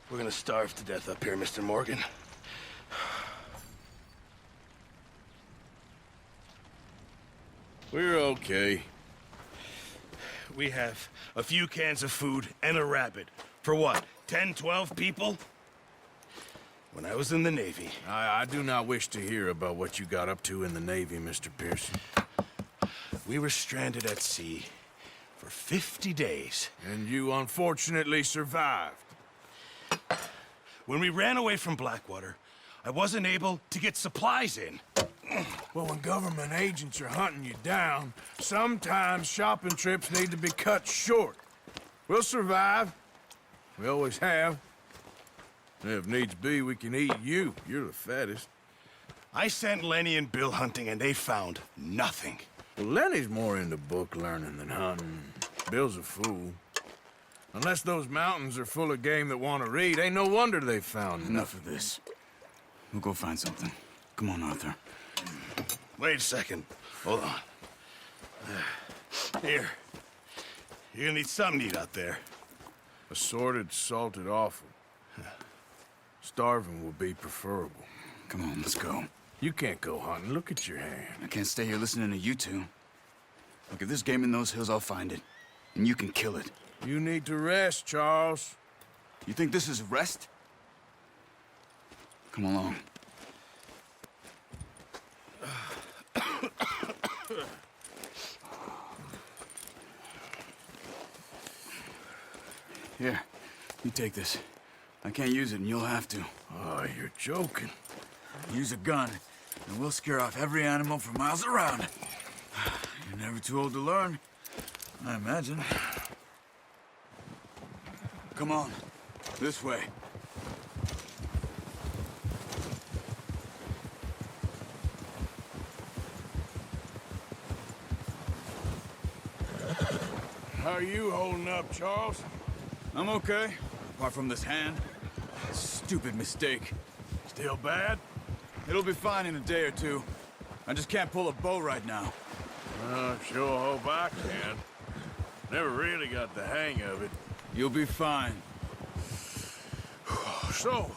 We're gonna starve to death up here, Mr. Morgan. We're okay. We have a few cans of food and a rabbit. For what, 10, 12 people? When I was in the Navy... I do not wish to hear about what you got up to in the Navy, Mr. Pearson. We were stranded at sea for 50 days. And you unfortunately survived. When we ran away from Blackwater, I wasn't able to get supplies in. Well, when government agents are hunting you down, sometimes shopping trips need to be cut short. We'll survive. We always have. And if needs be, we can eat you. You're the fattest. I sent Lenny and Bill hunting, and they found nothing. Well, Lenny's more into book learning than hunting. Bill's a fool. Unless those mountains are full of game that want to read, ain't no wonder they found Enough of this. We'll go find something. Come on, Arthur. Wait a second. Hold on. Here. You're gonna need something to eat out there. Assorted, salted offal. Starving will be preferable. Come on, let's go. You can't go hunting. Look at your hand. I can't stay here listening to you two. Look, if there's game in those hills, I'll find it. And you can kill it. You need to rest, Charles. You think this is rest? Come along. Here, you take this. I can't use it, and you'll have to. Oh, you're joking. Use a gun, and we'll scare off every animal for miles around. You're never too old to learn, I imagine. Come on, this way. How are you holding up, Charles? I'm okay, apart from this hand. Stupid mistake. Still bad? It'll be fine in a day or two. I just can't pull a bow right now. Sure hope I can. Never really got the hang of it. You'll be fine. So,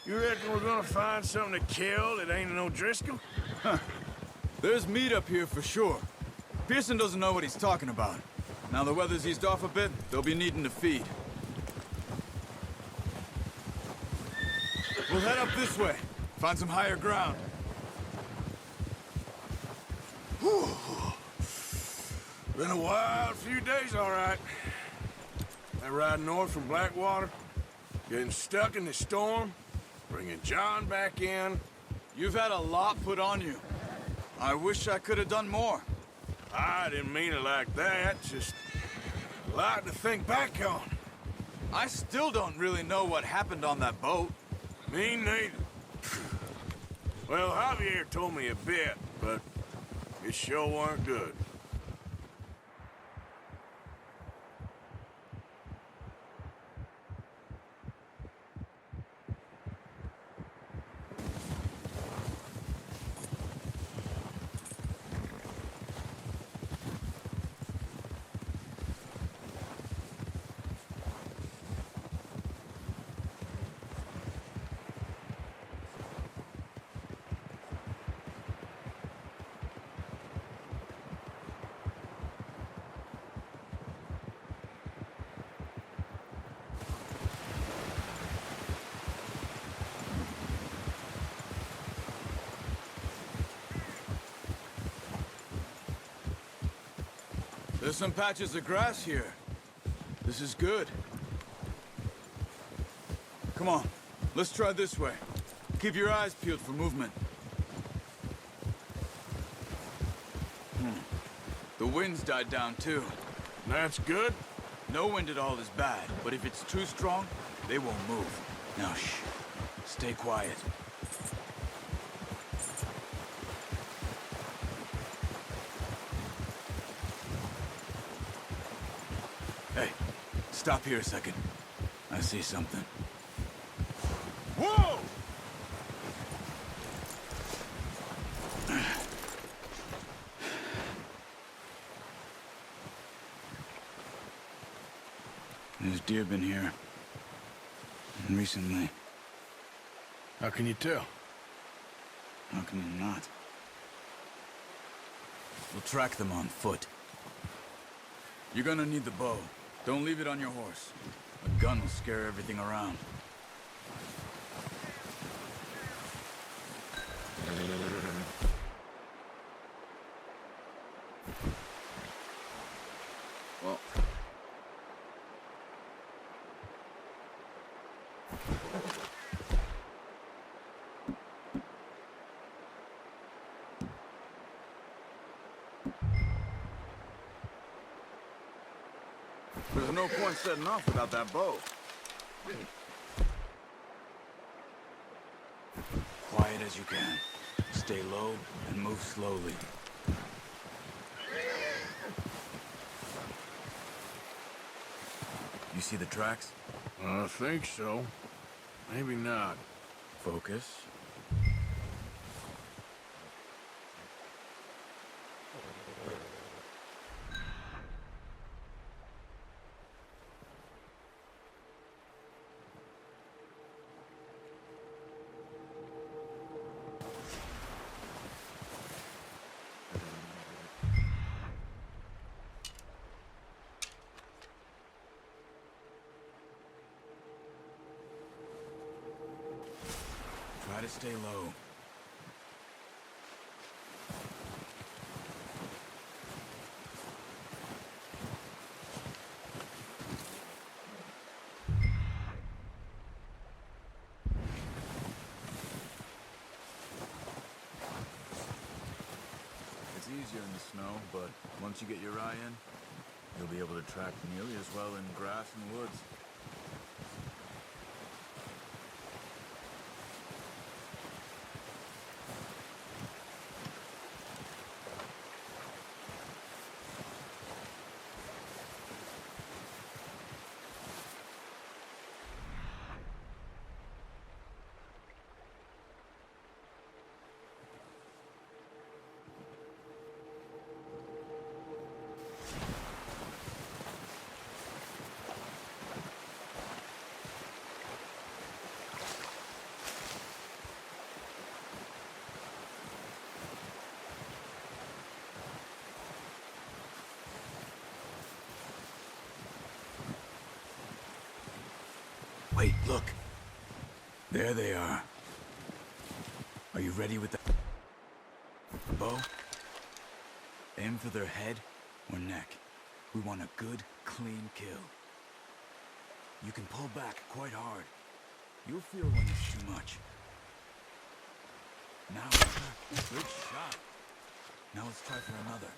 you reckon we're gonna find something to kill that ain't no Driscoll? There's meat up here for sure. Pearson doesn't know what he's talking about. Now the weather's eased off a bit, they'll be needing to feed. We'll head up this way. Find some higher ground. Whew. Been a wild few days, all right. That ride north from Blackwater, getting stuck in the storm, bringing John back in. You've had a lot put on you. I wish I could have done more. I didn't mean it like that, just a lot to think back on. I still don't really know what happened on that boat. Me neither. Well, Javier told me a bit, but it sure weren't good. There's some patches of grass here. This is good. Come on, let's try this way. Keep your eyes peeled for movement. The wind's died down too. That's good. No wind at all is bad, but if it's too strong, they won't move. Now shh, stay quiet. Hey, stop here a second. I see something. Whoa! There's deer been here. Recently. How can you tell? How can you not? We'll track them on foot. You're gonna need the bow. Don't leave it on your horse. A gun will scare everything around. Well... There's no point setting off without that bow. Quiet as you can. Stay low and move slowly. You see the tracks? I think so. Maybe not. Focus. Try to stay low. It's easier in the snow, but once you get your eye in, you'll be able to track nearly as well in grass and woods. Wait, look. There they are. Are you ready with the bow? Aim for their head or neck. We want a good, clean kill. You can pull back quite hard. You'll feel when it's too much. Now, good shot. Now let's try for another.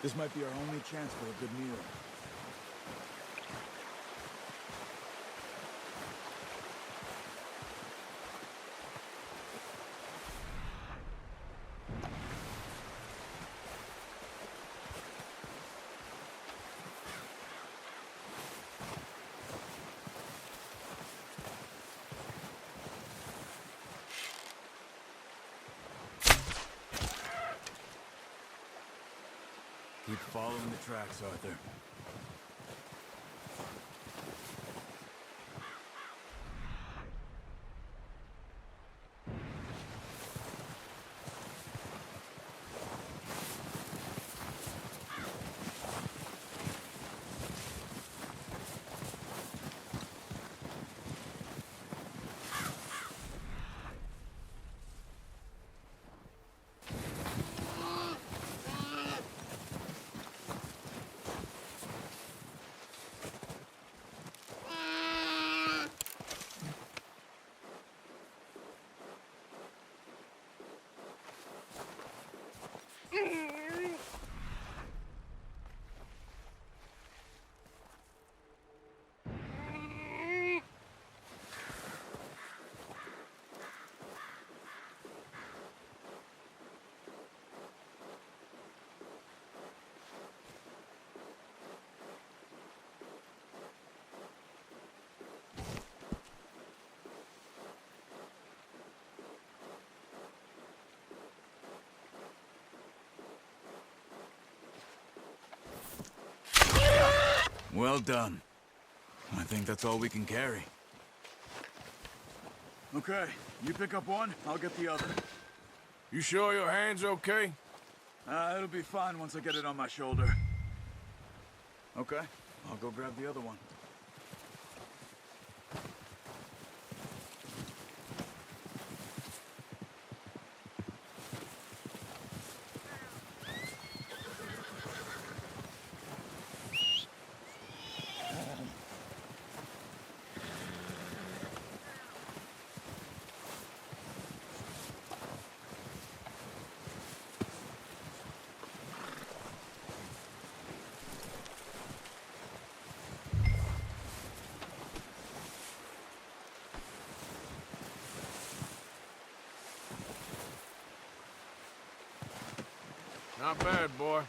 This might be our only chance for a good meal. Keep following the tracks, Arthur. Well done. I think that's all we can carry. Okay, you pick up one, I'll get the other. You sure your hand's okay? It'll be fine once I get it on my shoulder. Okay, I'll go grab the other one. Not bad, boy.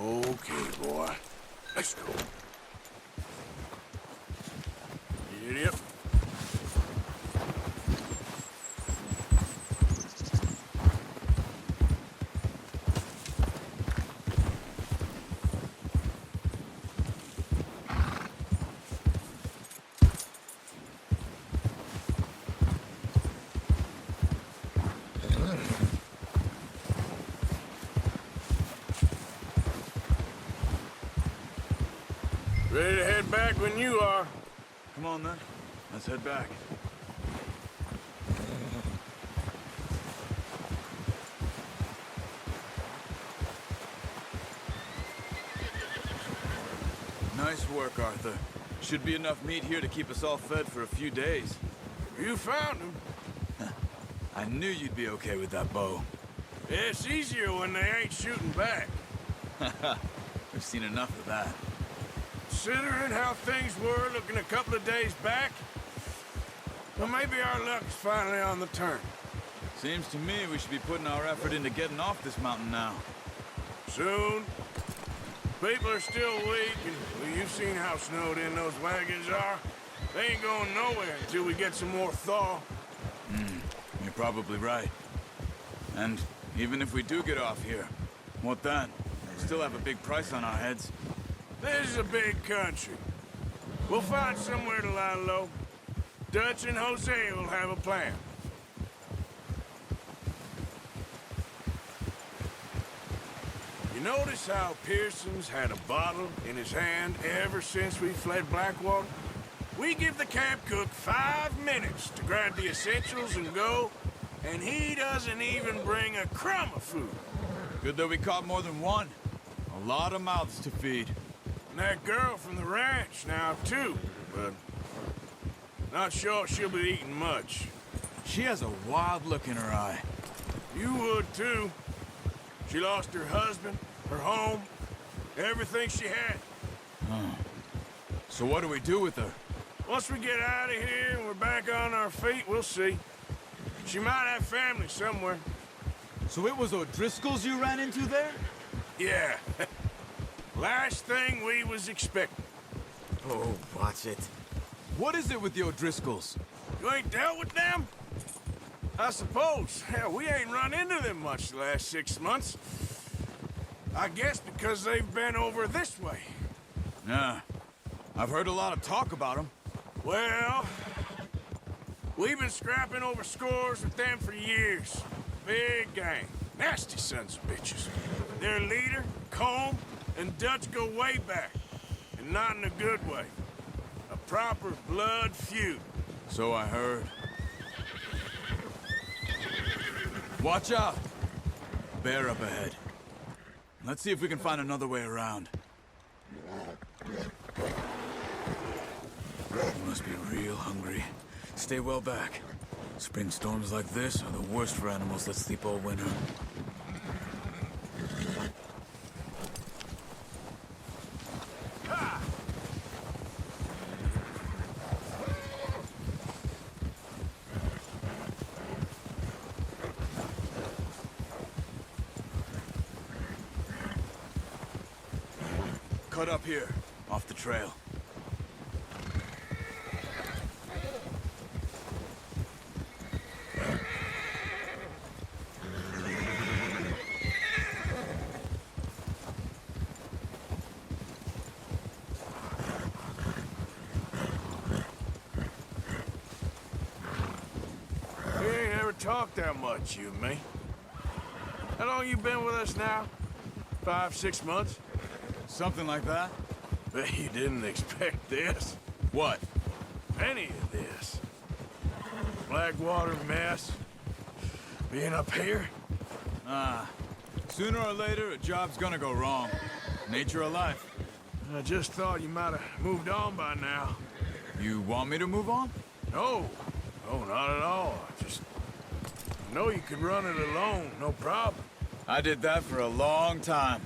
Okay, boy. Let's go. Yep. Ready to head back when you are. Come on then, let's head back. Nice work, Arthur. Should be enough meat here to keep us all fed for a few days. You found him. I knew you'd be okay with that bow. It's easier when they ain't shooting back. We've seen enough of that. Considering how things were looking a couple of days back, well, maybe our luck's finally on the turn. Seems to me we should be putting our effort into getting off this mountain now. Soon. People are still weak, and well, you've seen how snowed in those wagons are. They ain't going nowhere until we get some more thaw. You're probably right. And even if we do get off here, what then? Still have a big price on our heads. This is a big country. We'll find somewhere to lie low. Dutch and Jose will have a plan. You notice how Pearson's had a bottle in his hand ever since we fled Blackwater? We give the camp cook 5 minutes to grab the essentials and go, and he doesn't even bring a crumb of food. Good that we caught more than one. A lot of mouths to feed. And that girl from the ranch now, too, but not sure she'll be eating much. She has a wild look in her eye. You would, too. She lost her husband, her home, everything she had. So what do we do with her? Once we get out of here and we're back on our feet, we'll see. She might have family somewhere. So it was O'Driscoll's you ran into there? Yeah. Last thing we was expecting. Oh, watch it. What is it with the O'Driscolls? You ain't dealt with them? I suppose. Hell, we ain't run into them much the last 6 months. I guess because they've been over this way. Nah. I've heard a lot of talk about them. Well, we've been scrapping over scores with them for years. Big gang. Nasty sons of bitches. Their leader, Combe, and Dutch go way back. And not in a good way. A proper blood feud. So I heard. Watch out! Bear up ahead. Let's see if we can find another way around. You must be real hungry. Stay well back. Spring storms like this are the worst for animals that sleep all winter. Cut up here, off the trail. We ain't ever talked that much, you and me. How long you been with us now? 5, 6 months? Something like that? Bet you didn't expect this. What? Any of this. Blackwater mess. Being up here? Sooner or later, a job's gonna go wrong. Nature of life. I just thought you might have moved on by now. You want me to move on? No. No, not at all. I know you could run it alone, no problem. I did that for a long time.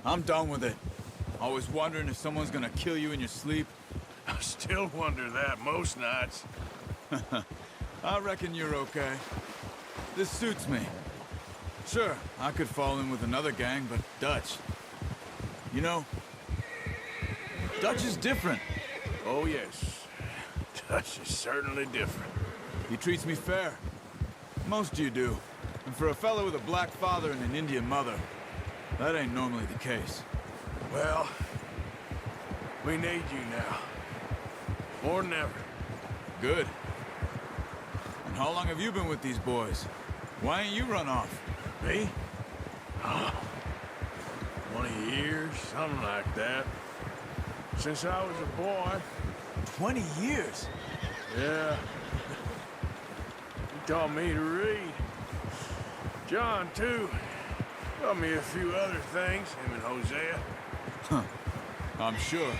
I'm done with it. Always wondering if someone's gonna kill you in your sleep. I still wonder that most nights. I reckon you're okay. This suits me. Sure, I could fall in with another gang, but Dutch... You know, Dutch is different. Oh, yes. Dutch is certainly different. He treats me fair. Most of you do. And for a fellow with a black father and an Indian mother, that ain't normally the case. Well, we need you now. More than ever. Good. And how long have you been with these boys? Why ain't you run off? Me? 20 years, something like that. Since I was a boy. 20 years? Yeah. He taught me to read. John, too. Taught me a few other things, him and Hosea. I'm sure.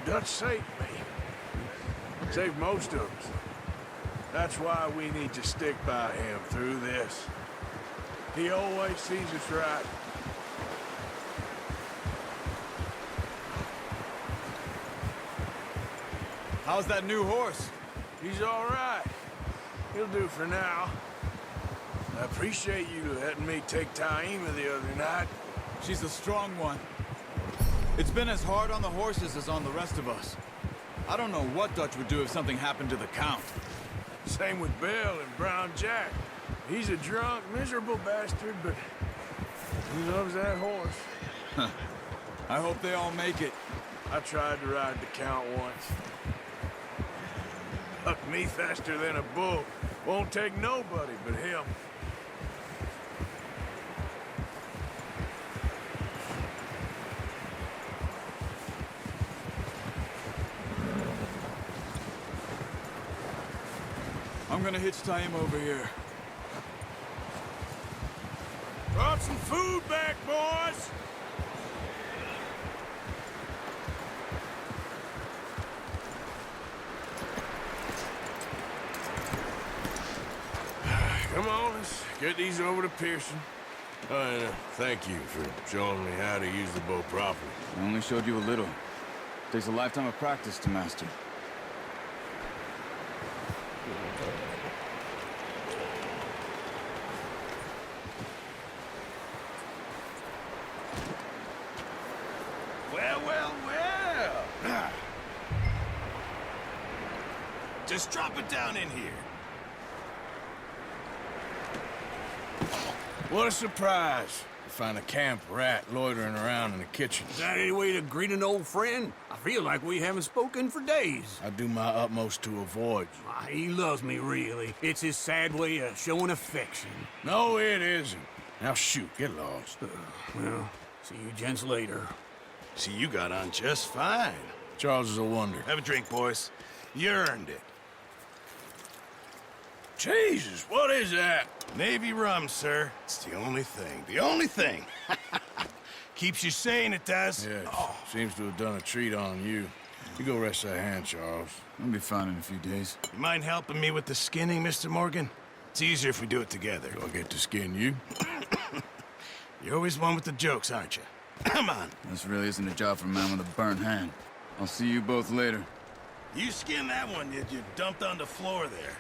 Dutch saved me. Saved most of us. That's why we need to stick by him through this. He always sees us right. How's that new horse? He's all right. He'll do for now. I appreciate you letting me take Taima the other night. She's a strong one. It's been as hard on the horses as on the rest of us. I don't know what Dutch would do if something happened to the Count. Same with Bill and Brown Jack. He's a drunk, miserable bastard, but he loves that horse. I hope they all make it. I tried to ride the Count once. Hucked me faster than a bull. Won't take nobody but him. I'm gonna hitch Taima over here. Brought some food back, boys! let's get these over to Pearson. And thank you for showing me how to use the bow properly. I only showed you a little. Takes a lifetime of practice to master. Well, well, well. Just drop it down in here. What a surprise to find a camp rat loitering around in the kitchen. Is that any way to greet an old friend? I feel like we haven't spoken for days. I do my utmost to avoid you. Ah, he loves me, really. It's his sad way of showing affection. No, it isn't. Now shoot, get lost. Well, see you gents later. See, you got on just fine. Charles is a wonder. Have a drink, boys. You earned it. Jesus, what is that? Navy rum, sir. It's the only thing. The only thing. Keeps you sane, it does. Yeah, seems to have done a treat on you. You go rest that hand, Charles. I'll be fine in a few days. You mind helping me with the skinning, Mr. Morgan? It's easier if we do it together. Do I get to skin you? You're always one with the jokes, aren't you? Come on. This really isn't a job for a man with a burnt hand. I'll see you both later. You skin that one you dumped on the floor there.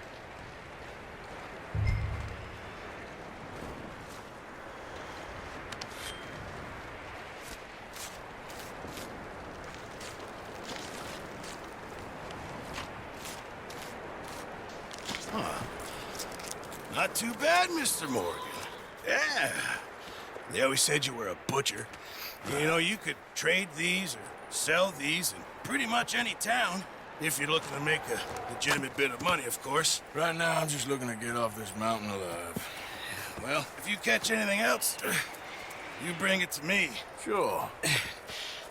Not too bad, Mr. Morgan. Yeah. They always said you were a butcher. You know, you could trade these or sell these in pretty much any town. If you're looking to make a legitimate bit of money, of course. Right now, I'm just looking to get off this mountain alive. Well, if you catch anything else, you bring it to me. Sure.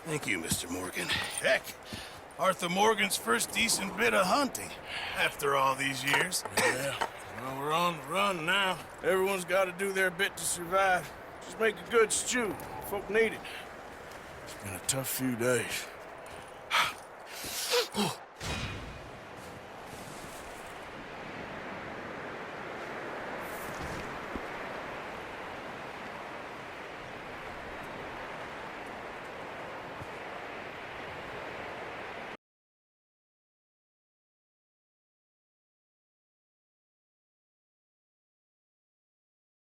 Thank you, Mr. Morgan. Heck, Arthur Morgan's first decent bit of hunting after all these years. Yeah. Well, we're on the run now. Everyone's got to do their bit to survive. Just make a good stew. Folk need it. It's been a tough few days.